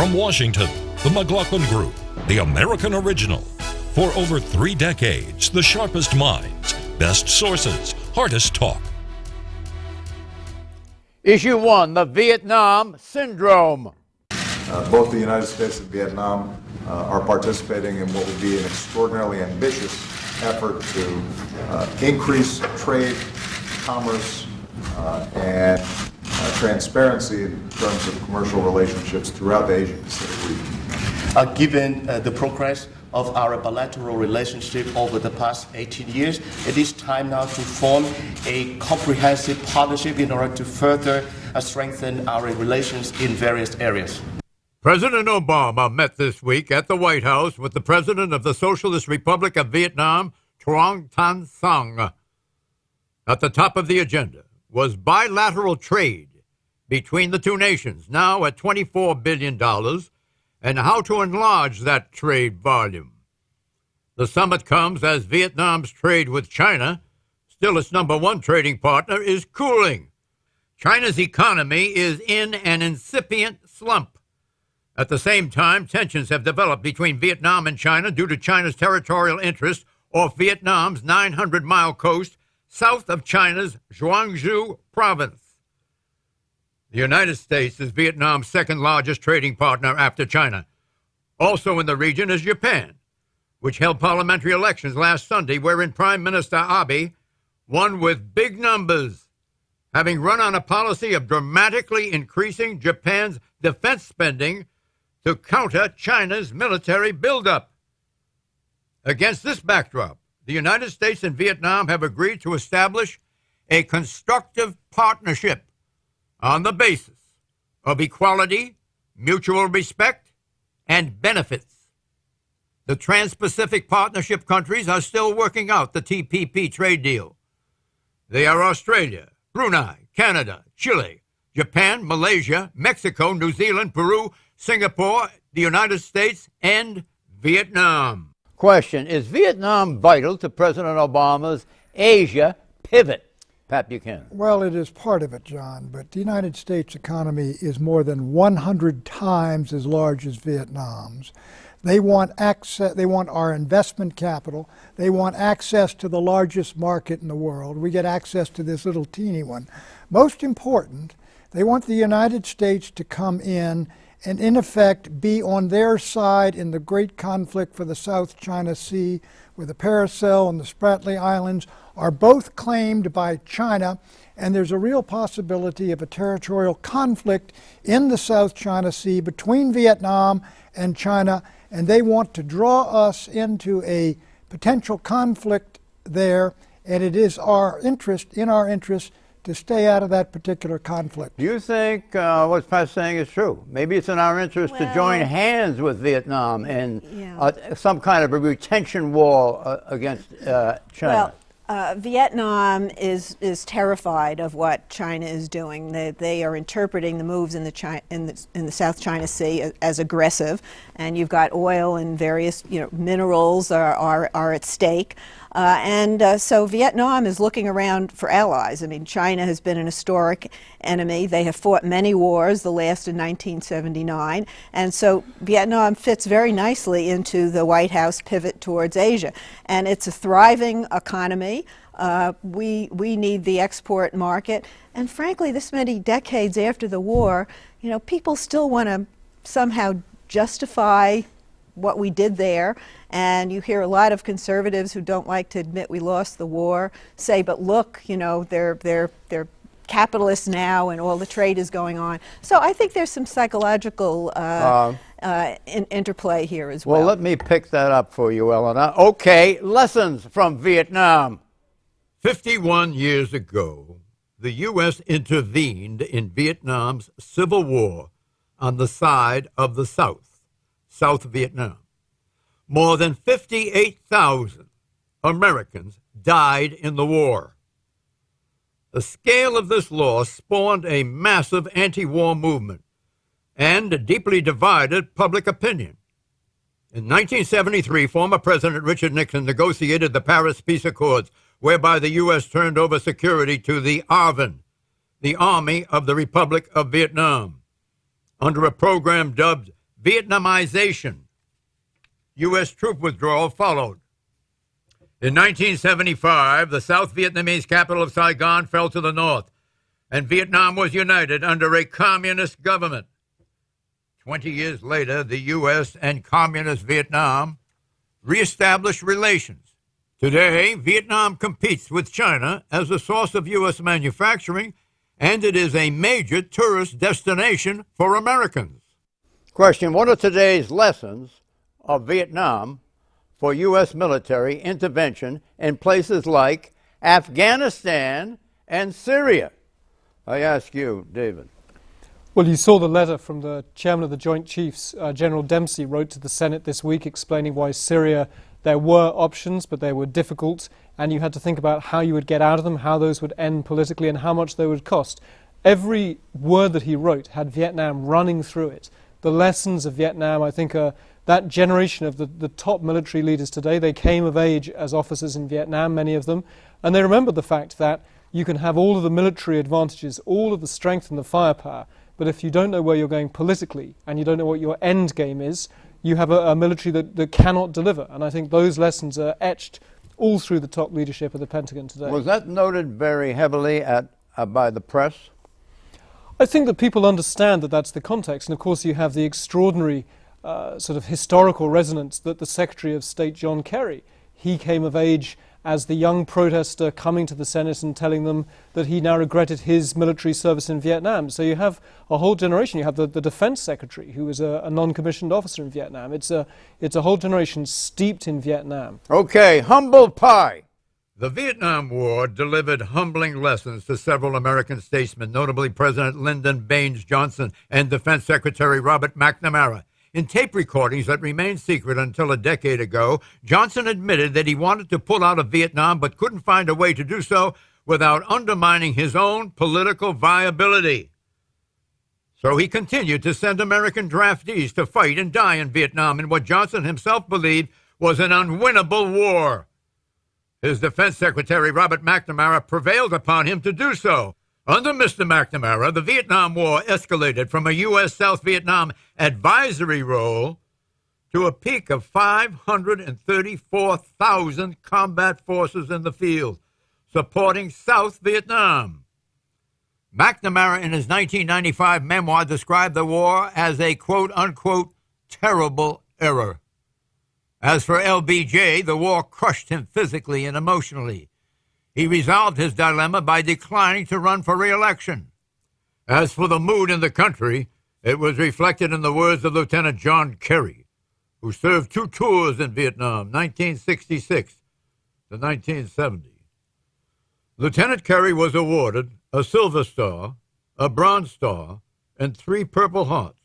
From Washington, the McLaughlin Group, the American original. For over 3 decades, the sharpest minds, best sources, hardest talk. Issue 1, the Vietnam Syndrome. Both the United States and Vietnam are participating in what would be an extraordinarily ambitious effort to increase trade, commerce, and transparency in terms of commercial relationships throughout the Asia-Pacific region. Given the progress of our bilateral relationship over the past 18 years, it is time now to form a comprehensive partnership in order to further strengthen our relations in various areas. President Obama met this week at the White House with the president of the Socialist Republic of Vietnam, Truong Tan Sang. At the top of the agenda was bilateral trade between the two nations, now at $24 billion, and how to enlarge that trade volume. The summit comes as Vietnam's trade with China, still its #1 trading partner, is cooling. China's economy is in an incipient slump. At the same time, tensions have developed between Vietnam and China due to China's territorial interest off Vietnam's 900-mile coast south of China's Guangzhou province. The United States is Vietnam's second-largest trading partner after China. Also in the region is Japan, which held parliamentary elections last Sunday, wherein Prime Minister Abe won with big numbers, having run on a policy of dramatically increasing Japan's defense spending to counter China's military buildup. Against this backdrop, the United States and Vietnam have agreed to establish a constructive partnership on the basis of equality, mutual respect, and benefits. The Trans-Pacific Partnership countries are still working out the TPP trade deal. They are Australia, Brunei, Canada, Chile, Japan, Malaysia, Mexico, New Zealand, Peru, Singapore, the United States, and Vietnam. Question, is Vietnam vital to President Obama's Asia pivot? Pat Buchanan. Well, it is part of it, John, but the United States economy is more than 100 times as large as Vietnam's. They want access, they want our investment capital, they want access to the largest market in the world. We get access to this little teeny one. Most important, they want the United States to come in and in effect be on their side in the great conflict for the South China Sea, where the Paracel and the Spratly Islands are both claimed by China, and there's a real possibility of a territorial conflict in the South China Sea between Vietnam and China, and they want to draw us into a potential conflict there, and it is in our interest to stay out of that particular conflict. Do you think what Pat's saying is true? Maybe it's in our interest to join hands with Vietnam in some kind of a retention wall against China. Well, Vietnam is terrified of what China is doing. They are interpreting the moves in the South China Sea as aggressive, and you've got oil and various minerals are at stake. So Vietnam is looking around for allies. I mean, China has been an historic enemy. They have fought many wars, the last in 1979. And so Vietnam fits very nicely into the White House pivot towards Asia. And it's a thriving economy. We need the export market. And frankly, this many decades after the war, people still want to somehow justify what we did there, and you hear a lot of conservatives who don't like to admit we lost the war say, but look, they're capitalists now and all the trade is going on. So I think there's some psychological interplay here as well. Well, let me pick that up for you, Eleanor. Okay, lessons from Vietnam. 51 years ago, the U.S. intervened in Vietnam's civil war on the side of the South Vietnam. More than 58,000 Americans died in the war. The scale of this loss spawned a massive anti-war movement and deeply divided public opinion. In 1973, former President Richard Nixon negotiated the Paris Peace Accords, whereby the U.S. turned over security to the ARVN, the Army of the Republic of Vietnam, under a program dubbed Vietnamization. U.S. troop withdrawal followed. In 1975, the South Vietnamese capital of Saigon fell to the north, and Vietnam was united under a communist government. 20 years later, the U.S. and communist Vietnam reestablished relations. Today, Vietnam competes with China as a source of U.S. manufacturing, and it is a major tourist destination for Americans. Question: what are today's lessons of Vietnam for U.S. military intervention in places like Afghanistan and Syria? I ask you, David. Well, you saw the letter from the chairman of the Joint Chiefs, General Dempsey, wrote to the Senate this week explaining why Syria, there were options, but they were difficult, and you had to think about how you would get out of them, how those would end politically, and how much they would cost. Every word that he wrote had Vietnam running through it. The lessons of Vietnam, I think, are that generation of the top military leaders today. They came of age as officers in Vietnam, many of them, and they remembered the fact that you can have all of the military advantages, all of the strength and the firepower, but if you don't know where you're going politically and you don't know what your end game is, you have a military that cannot deliver. And I think those lessons are etched all through the top leadership of the Pentagon today. Was that noted very heavily by the press? I think that people understand that that's the context. And of course you have the extraordinary sort of historical resonance that the Secretary of State, John Kerry, he came of age as the young protester coming to the Senate and telling them that he now regretted his military service in Vietnam. So you have a whole generation. You have the Defense Secretary, who was a non-commissioned officer in Vietnam. It's a whole generation steeped in Vietnam. Okay, humble pie. The Vietnam War delivered humbling lessons to several American statesmen, notably President Lyndon Baines Johnson and Defense Secretary Robert McNamara. In tape recordings that remained secret until a decade ago, Johnson admitted that he wanted to pull out of Vietnam but couldn't find a way to do so without undermining his own political viability. So he continued to send American draftees to fight and die in Vietnam in what Johnson himself believed was an unwinnable war. His Defense Secretary, Robert McNamara, prevailed upon him to do so. Under Mr. McNamara, the Vietnam War escalated from a U.S. South Vietnam advisory role to a peak of 534,000 combat forces in the field, supporting South Vietnam. McNamara, in his 1995 memoir, described the war as a quote-unquote terrible error. As for LBJ, the war crushed him physically and emotionally. He resolved his dilemma by declining to run for re-election. As for the mood in the country, it was reflected in the words of Lieutenant John Kerry, who served 2 tours in Vietnam, 1966 to 1970. Lieutenant Kerry was awarded a Silver Star, a Bronze Star, and 3 Purple Hearts.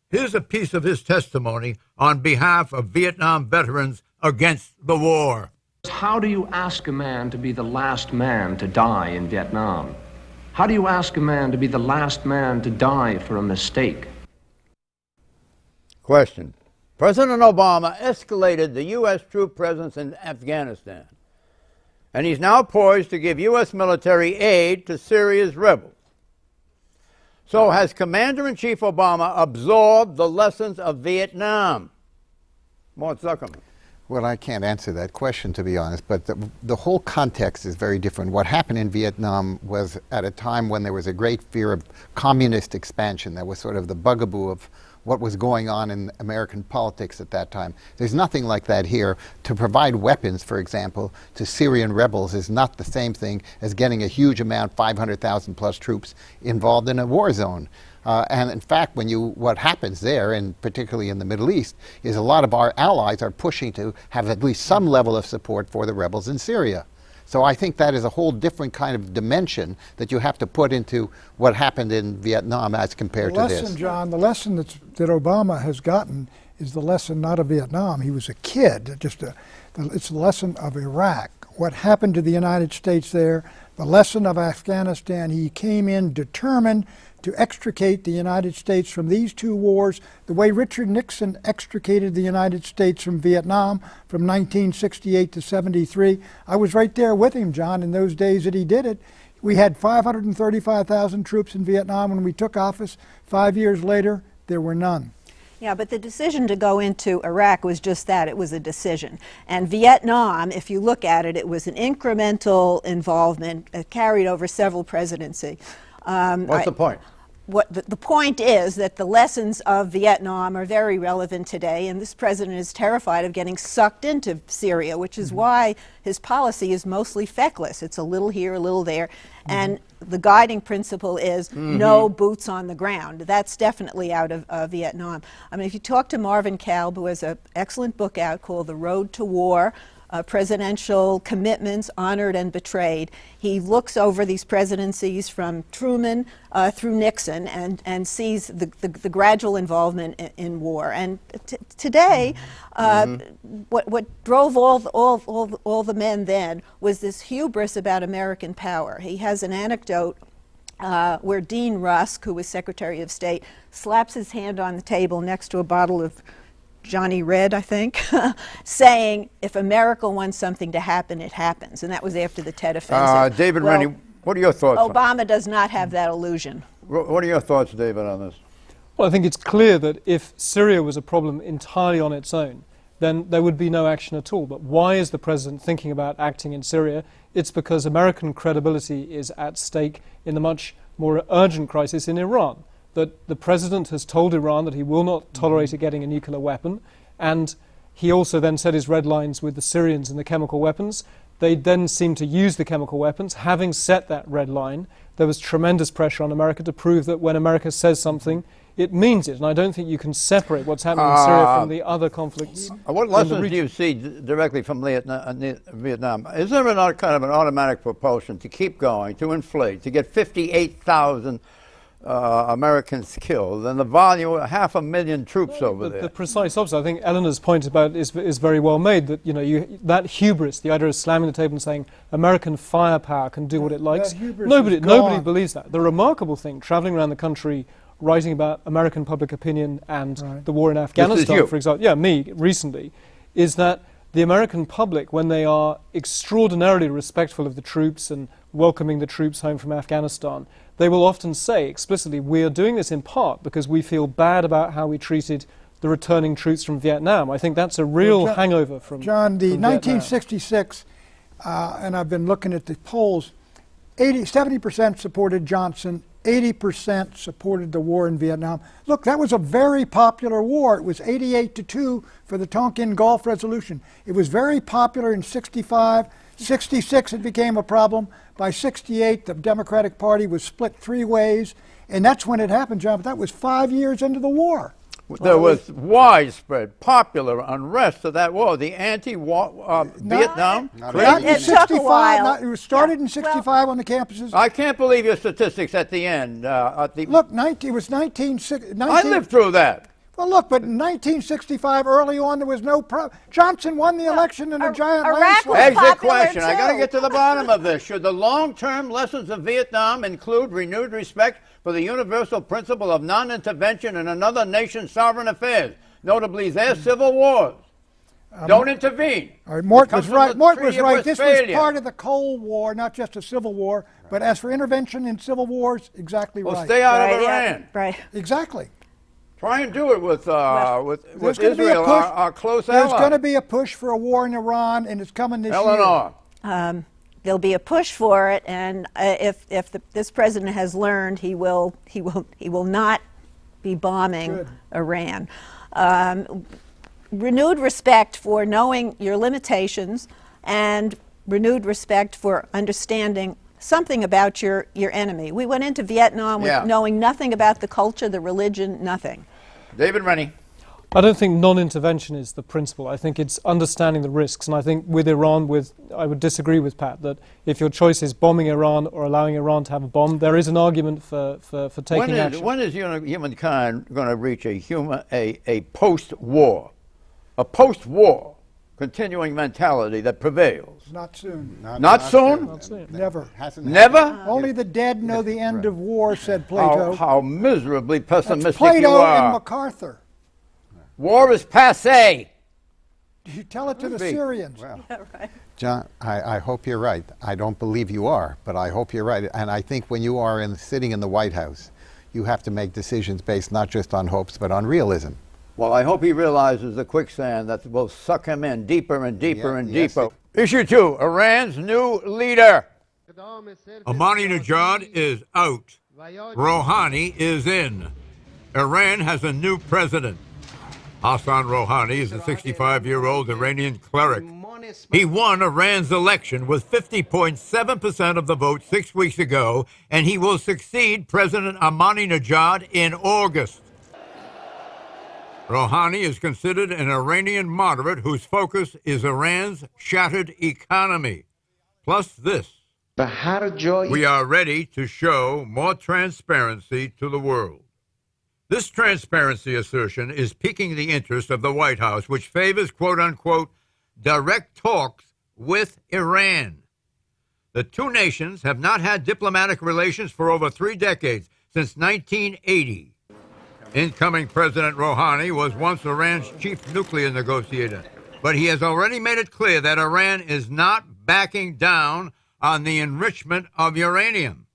Here's a piece of his testimony on behalf of Vietnam veterans against the war. How do you ask a man to be the last man to die in Vietnam? How do you ask a man to be the last man to die for a mistake? Question. President Obama escalated the U.S. troop presence in Afghanistan, and he's now poised to give U.S. military aid to Syria's rebels. So has Commander-in-Chief Obama absorbed the lessons of Vietnam? Mort Zuckerman. Well, I can't answer that question, to be honest, but the whole context is very different. What happened in Vietnam was at a time when there was a great fear of communist expansion. That was sort of the bugaboo of what was going on in American politics at that time. There's nothing like that here. To provide weapons, for example, to Syrian rebels is not the same thing as getting a huge amount, 500,000 plus troops involved in a war zone. And in fact, what happens there, and particularly in the Middle East, is a lot of our allies are pushing to have at least some level of support for the rebels in Syria. So I think that is a whole different kind of dimension that you have to put into what happened in Vietnam as compared to this. The lesson, John, the lesson that Obama has gotten is the lesson not of Vietnam. He was a kid. It's the lesson of Iraq. What happened to the United States there, the lesson of Afghanistan. He came in determined to extricate the United States from these 2 wars, the way Richard Nixon extricated the United States from Vietnam from 1968 to 73. I was right there with him, John, in those days that he did it. We had 535,000 troops in Vietnam when we took office. 5 years later, there were none. Yeah, but the decision to go into Iraq was just that. It was a decision. And Vietnam, if you look at it, it was an incremental involvement carried over several presidencies. What's the point? What the point is that the lessons of Vietnam are very relevant today, and this president is terrified of getting sucked into Syria, which is why his policy is mostly feckless. It's a little here, a little there, and the guiding principle is no boots on the ground. That's definitely out of Vietnam. I mean, if you talk to Marvin Kalb, who has an excellent book out called The Road to War, Presidential Commitments Honored and Betrayed. He looks over these presidencies from Truman through Nixon and sees the gradual involvement in war. And today, what drove all the men then was this hubris about American power. He has an anecdote where Dean Rusk, who was Secretary of State, slaps his hand on the table next to a bottle of Johnny Red, I think, saying, if America wants something to happen, it happens. And that was after the Tet Offensive. David Rennie, what are your thoughts on Obama does not have that illusion. What are your thoughts, David, on this? Well, I think it's clear that if Syria was a problem entirely on its own, then there would be no action at all. But why is the president thinking about acting in Syria? It's because American credibility is at stake in the much more urgent crisis in Iran. That the president has told Iran that he will not tolerate it getting a nuclear weapon, and he also then set his red lines with the Syrians and the chemical weapons. They then seemed to use the chemical weapons. Having set that red line, there was tremendous pressure on America to prove that when America says something, it means it. And I don't think you can separate what's happening in Syria from the other conflicts. What lessons do you see directly from Vietnam? Is there not kind of an automatic propulsion to keep going, to inflate, to get 58,000 Americans killed, and the volume of 500,000 troops over there? The precise opposite. I think Eleanor's point about it is very well made, that that hubris, the idea of slamming the table and saying American firepower can do what it likes, nobody believes that. The remarkable thing, traveling around the country writing about American public opinion and the war in Afghanistan, for example, me recently, is that the American public, when they are extraordinarily respectful of the troops and welcoming the troops home from Afghanistan, they will often say explicitly, we are doing this in part because we feel bad about how we treated the returning troops from Vietnam. I think that's a real hangover from John, the from 1966, and I've been looking at the polls, 70% supported Johnson, 80% supported the war in Vietnam. Look, that was a very popular war. It was 88-2 for the Tonkin Gulf resolution. It was very popular in 65. 66, it became a problem. By 68, the Democratic Party was split 3 ways. And that's when it happened, John. But that was 5 years into the war. There was widespread popular unrest of that war. The anti-war Vietnam. It took a while. It was started in 65 on the campuses. I can't believe your statistics at the end. Look, it was 19. I lived through that. Well, look, but in 1965, early on, there was no problem. Johnson won the election in a giant landslide. Exit question. I got to get to the bottom of this. Should the long-term lessons of Vietnam include renewed respect for the universal principle of non-intervention in another nation's sovereign affairs, notably their civil wars? Don't intervene. All right, Mort was right. Mort was right. This was part of the Cold War, not just a civil war. But as for intervention in civil wars, exactly right. Well, stay out of Iran. Right. Exactly. Try and do it with Israel, our close ally. There's going to be a push for a war in Iran, and it's coming this year. There'll be a push for it, and if this president has learned, he will not be bombing Iran. Renewed respect for knowing your limitations, and renewed respect for understanding something about your enemy. We went into Vietnam with knowing nothing about the culture, the religion, nothing. David Rennie. I don't think non-intervention is the principle. I think it's understanding the risks. And I think with Iran, I would disagree with Pat that if your choice is bombing Iran or allowing Iran to have a bomb, there is an argument for taking action. When is humankind going to reach a post-war, continuing mentality that prevails? Not soon. Not soon? Not soon. Never. Never? Only the dead know the end of war, said Plato. How miserably pessimistic That's Plato you are. and MacArthur. War is passé. You tell it to the Syrians. Well, Right. John, I hope you're right. I don't believe you are, but I hope you're right. And I think when you are sitting in the White House, you have to make decisions based not just on hopes, but on realism. Well, I hope he realizes the quicksand that will suck him in deeper and deeper and deeper. Issue 2, Iran's new leader. Ahmadinejad is out. Rouhani is in. Iran has a new president. Hassan Rouhani is a 65-year-old Iranian cleric. He won Iran's election with 50.7% of the vote 6 weeks ago, and he will succeed President Ahmadinejad in August. Rouhani is considered an Iranian moderate whose focus is Iran's shattered economy. Plus this. We are ready to show more transparency to the world. This transparency assertion is piquing the interest of the White House, which favors, quote-unquote, direct talks with Iran. The two nations have not had diplomatic relations for over 3 decades, since 1980. Incoming President Rouhani was once Iran's chief nuclear negotiator, but he has already made it clear that Iran is not backing down on the enrichment of uranium,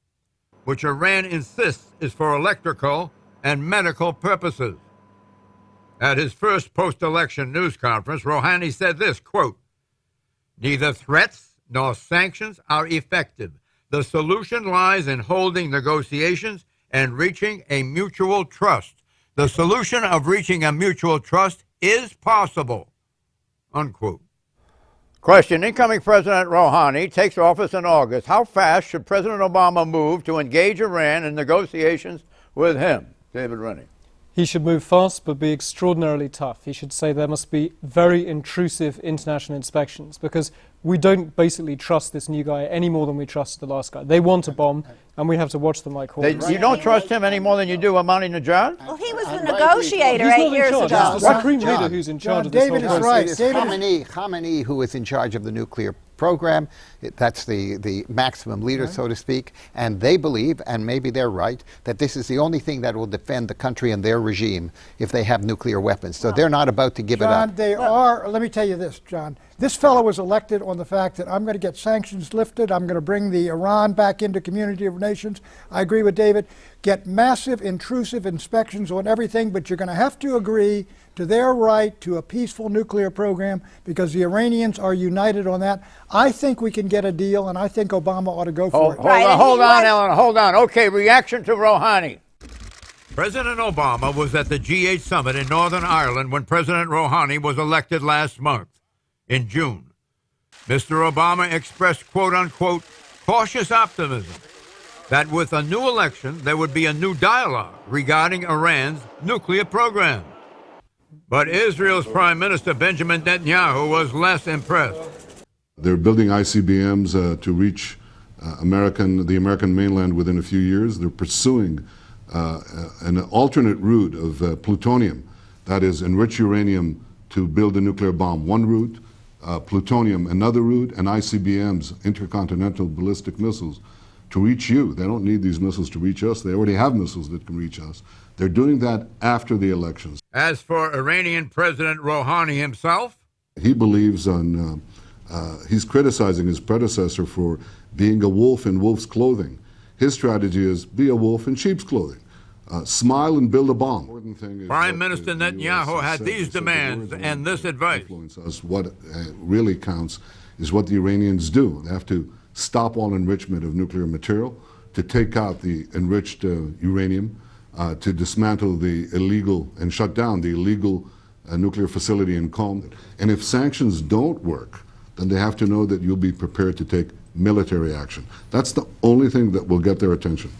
which Iran insists is for electrical and medical purposes. At his first post-election news conference, Rouhani said this, quote, neither threats nor sanctions are effective. The solution lies in holding negotiations and reaching a mutual trust. The solution of reaching a mutual trust is possible, unquote. Question, incoming President Rouhani takes office in August. How fast should President Obama move to engage Iran in negotiations with him? David Rennie. He should move fast but be extraordinarily tough. He should say there must be very intrusive international inspections, because we don't basically trust this new guy any more than we trust the last guy. They want a bomb, and we have to watch them like hawks. You don't trust him any more than you do Ahmadinejad? Well, he was the negotiator 8 years ago. It's the supreme leader who's in charge of this whole process. Right. It is Khamenei who is in charge of the nuclear program. That's the maximum leader, so to speak. And they believe, and maybe they're right, that this is the only thing that will defend the country and their regime if they have nuclear weapons. So they're not about to give it up. John, they are. Let me tell you this, John. This fellow was elected on the fact that I'm going to get sanctions lifted. I'm going to bring the Iran back into community of nations. I agree with David. Get massive, intrusive inspections on everything, but you're going to have to agree to their right to a peaceful nuclear program, because the Iranians are united on that. I think we can get a deal, and I think Obama ought to go for it. Hold on, Ellen. Hold on. Okay, reaction to Rouhani. President Obama was at the G8 summit in Northern Ireland when President Rouhani was elected last month, in June. Mr. Obama expressed, quote-unquote, cautious optimism that with a new election there would be a new dialogue regarding Iran's nuclear program. But Israel's Prime Minister Benjamin Netanyahu was less impressed. They're building ICBMs to reach the American mainland within a few years. They're pursuing an alternate route of plutonium, that is, enrich uranium to build a nuclear bomb. One route, plutonium, another route, and ICBMs, intercontinental ballistic missiles, to reach you. They don't need these missiles to reach us. They already have missiles that can reach us. They're doing that after the elections. As for Iranian President Rouhani himself, he believes he's criticizing his predecessor for being a wolf in wolf's clothing. His strategy is be a wolf in sheep's clothing. Smile and build a bomb. Prime Minister Netanyahu had these demands and this advice. What really counts is what the Iranians do. They have to stop all enrichment of nuclear material, to take out the enriched uranium, to dismantle the illegal and shut down the illegal nuclear facility in Qom. And if sanctions don't work, then they have to know that you'll be prepared to take military action. That's the only thing that will get their attention.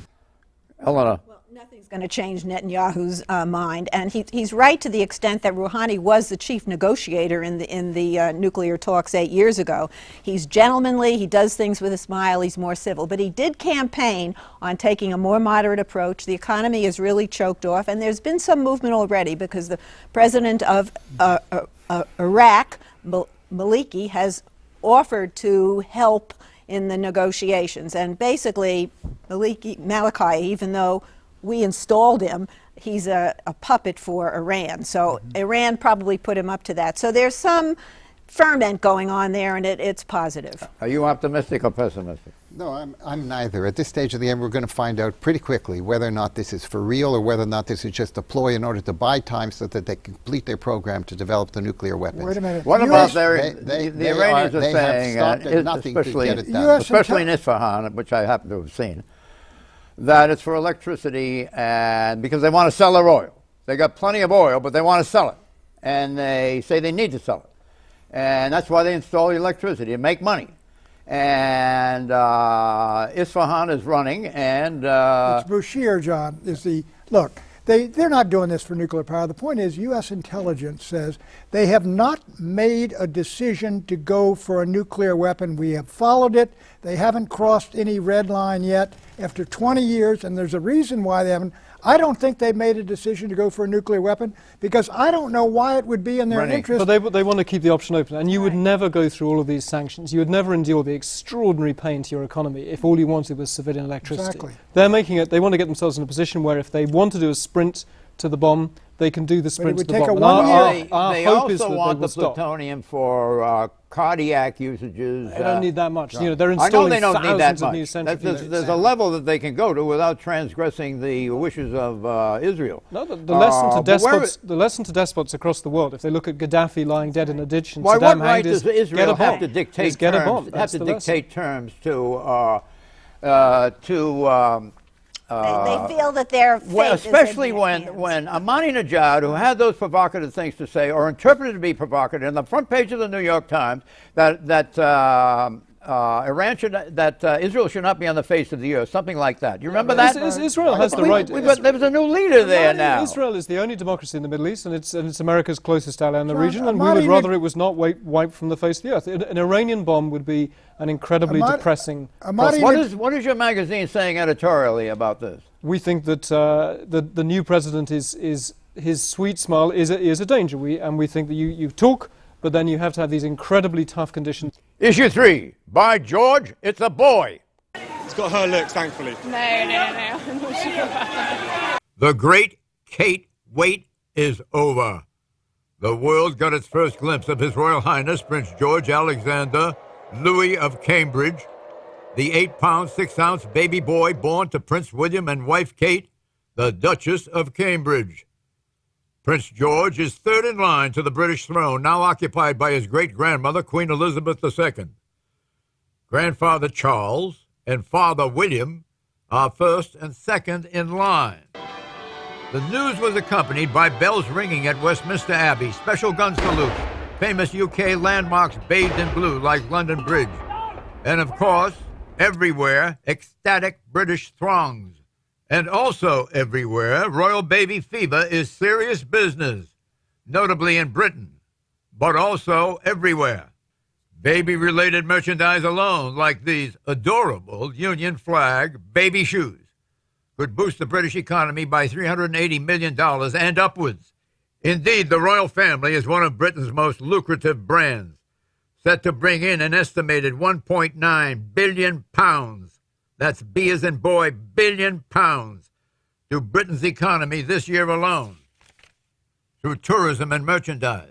Elena. Nothing's going to change Netanyahu's mind, and he's right to the extent that Rouhani was the chief negotiator in the nuclear talks 8 years ago. He's gentlemanly, he does things with a smile, he's more civil, but he did campaign on taking a more moderate approach. The economy is really choked off, and there's been some movement already because the president of Iraq, Maliki, has offered to help in the negotiations, and basically Maliki, even though we installed him, he's a puppet for Iran. So Iran probably put him up to that. So there's some ferment going on there, and it's positive. Are you optimistic or pessimistic? No, I'm neither. At this stage of the game, we're going to find out pretty quickly whether or not this is for real or whether or not this is just a ploy in order to buy time so that they can complete their program to develop the nuclear weapons. Wait a minute. What about the Iranians they are saying, have stopped at nothing to get it done. especially in Isfahan, which I happen to have seen, that it's for electricity and because they want to sell their oil. They got plenty of oil, but they want to sell it. And they say they need to sell it. And that's why they install the electricity, to make money. And Isfahan is running, and it's Bushehr, John, is the look. They're not doing this for nuclear power. The point is, U.S. intelligence says they have not made a decision to go for a nuclear weapon. We have followed it. They haven't crossed any red line yet after 20 years, and there's a reason why they haven't. I don't think they've made a decision to go for a nuclear weapon because I don't know why it would be in their interest. But they want to keep the option open, and you would never go through all of these sanctions. You would never endure the extraordinary pain to your economy if all you wanted was civilian electricity. Exactly. They're making it. They want to get themselves in a position where if they want to do a sprint to the bomb, they can do the sprint to the bomb. They also want the plutonium for cardiac usages. They don't need that much. You know, they're installing thousands of new centrifuges. There's a level that they can go to without transgressing the wishes of Israel. No, the lesson to despots across the world, if they look at Gaddafi lying dead in a ditch and Saddam hanged, is Israel have to dictate terms to they feel that their fate especially is in when Ahmadinejad, who had those provocative things to say, or interpreted to be provocative, in the front page of the New York Times, that Israel should not be on the face of the earth, something like that. You remember that? Israel has the right. There was a new leader there now. Israel is the only democracy in the Middle East, and it's America's closest ally in the region, and we would rather it was not wiped from the face of the earth. An Iranian bomb would be an incredibly depressing prospect. What is your magazine saying editorially about this? We think that the new president is his sweet smile is a danger. We think that you talk, but then you have to have these incredibly tough conditions. Issue 3. By George, it's a boy. It's got her looks, thankfully. No. I'm not sure about that. The great Kate wait is over. The world got its first glimpse of His Royal Highness Prince George Alexander Louis of Cambridge, the 8-pound, 6-ounce baby boy born to Prince William and wife Kate, the Duchess of Cambridge. Prince George is third in line to the British throne, now occupied by his great-grandmother, Queen Elizabeth II. Grandfather Charles and Father William are first and second in line. The news was accompanied by bells ringing at Westminster Abbey, special gun salutes, famous UK landmarks bathed in blue like London Bridge, and of course, everywhere, ecstatic British throngs. And also everywhere, royal baby fever is serious business, notably in Britain, but also everywhere. Baby-related merchandise alone, like these adorable Union flag baby shoes, could boost the British economy by $380 million and upwards. Indeed, the royal family is one of Britain's most lucrative brands, set to bring in an estimated £1.9 billion. That's B as in boy, billion pounds to Britain's economy this year alone through tourism and merchandise.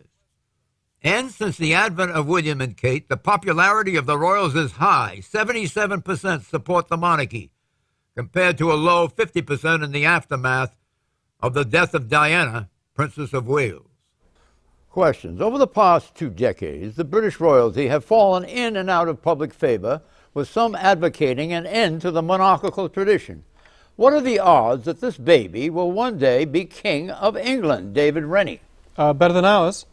And since the advent of William and Kate, the popularity of the royals is high. 77% support the monarchy, compared to a low 50% in the aftermath of the death of Diana, Princess of Wales. Questions. Over the past 2 decades, the British royalty have fallen in and out of public favor, with some advocating an end to the monarchical tradition. What are the odds that this baby will one day be King of England? David Rennie. Better than ours.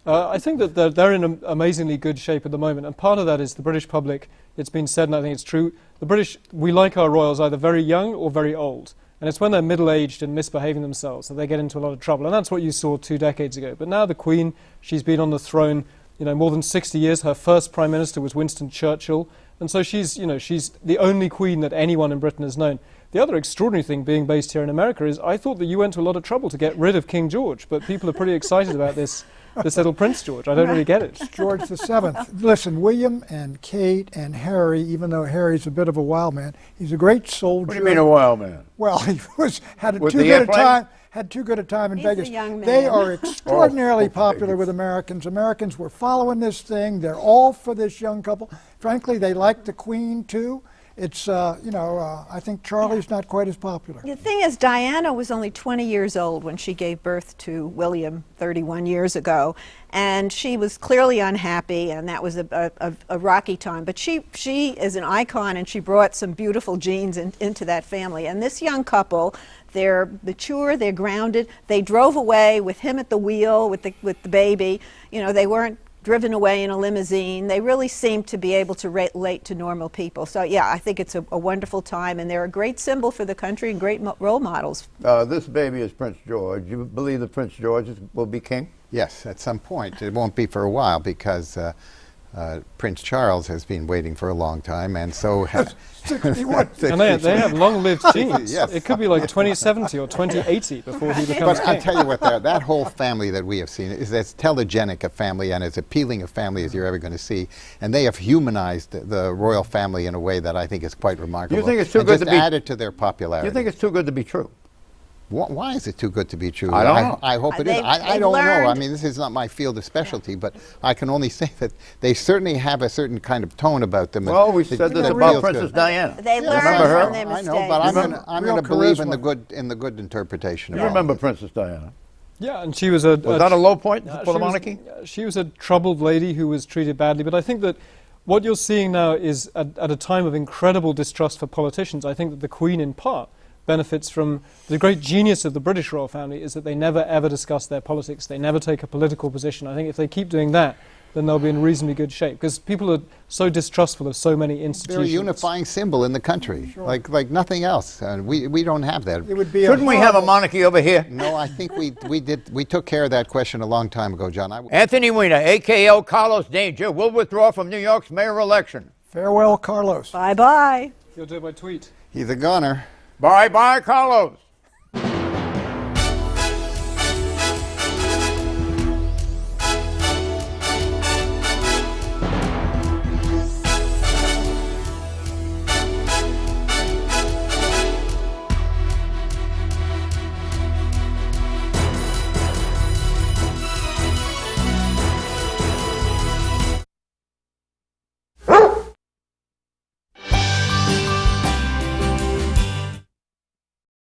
I think that they're in amazingly good shape at the moment, and part of that is the British public. It's been said, and I think it's true, the British, we like our royals either very young or very old. And it's when they're middle-aged and misbehaving themselves that they get into a lot of trouble. And that's what you saw 2 decades ago. But now the Queen, she's been on the throne, more than 60 years. Her first Prime Minister was Winston Churchill. And so she's the only Queen that anyone in Britain has known. The other extraordinary thing being based here in America is I thought that you went to a lot of trouble to get rid of King George. But people are pretty excited about this little Prince George. I don't really get it. It's George VII. Listen, William and Kate and Harry, even though Harry's a bit of a wild man, he's a great soldier. What do you mean a wild man? Well, he had too good a time in Vegas. They are extraordinarily popular with Americans. Americans were following this thing. They're all for this young couple. Frankly, they like the Queen too. it's, I think Charlie's not quite as popular. The thing is, Diana was only 20 years old when she gave birth to William 31 years ago, and she was clearly unhappy, and that was a rocky time. But she is an icon, and she brought some beautiful genes into that family. And this young couple, they're mature, they're grounded. They drove away with him at the wheel, with the baby. You know, they weren't driven away in a limousine. They really seem to be able to relate to normal people. So yeah, I think it's a wonderful time, and they're a great symbol for the country and great role models. This baby is Prince George. You believe that Prince George will be king? Yes, at some point. It won't be for a while because Prince Charles has been waiting for a long time, and so has 61. And they have long-lived genes. Yes. It could be like 2070 or 2080 before he becomes But king. I'll tell you what, that whole family that we have seen is as telegenic a family and as appealing a family as you're ever going to see. And they have humanized the royal family in a way that I think is quite remarkable. You think it's too good to be added to their popularity. You think it's too good to be true? Why is it too good to be true? I don't know. I hope it is. I don't know. I mean, this is not my field of specialty, but I can only say that they certainly have a certain kind of tone about them. Well, we said this about Princess Diana. They learn Remember her? from their I mistakes. know, but I'm going to believe in charisma. the good interpretation of You all remember of it. Princess Diana? Yeah, and she was a... Was that a low point for the she monarchy? She was a troubled lady who was treated badly, but I think that what you're seeing now is at a time of incredible distrust for politicians. I think that the Queen, in part, benefits from the great genius of the British royal family is that they never ever discuss their politics. They never take a political position. I think if they keep doing that, then they'll be in reasonably good shape, because people are so distrustful of so many They're institutions. a unifying symbol in the country, like nothing else. We don't have that. It would be Shouldn't we have a monarchy over here? No, I think we took care of that question a long time ago, John. Anthony Weiner, a.k.a. Carlos Danger, will withdraw from New York's mayor election. Farewell, Carlos. Bye-bye. You'll do it by tweet. He's a goner. Bye-bye, Carlos.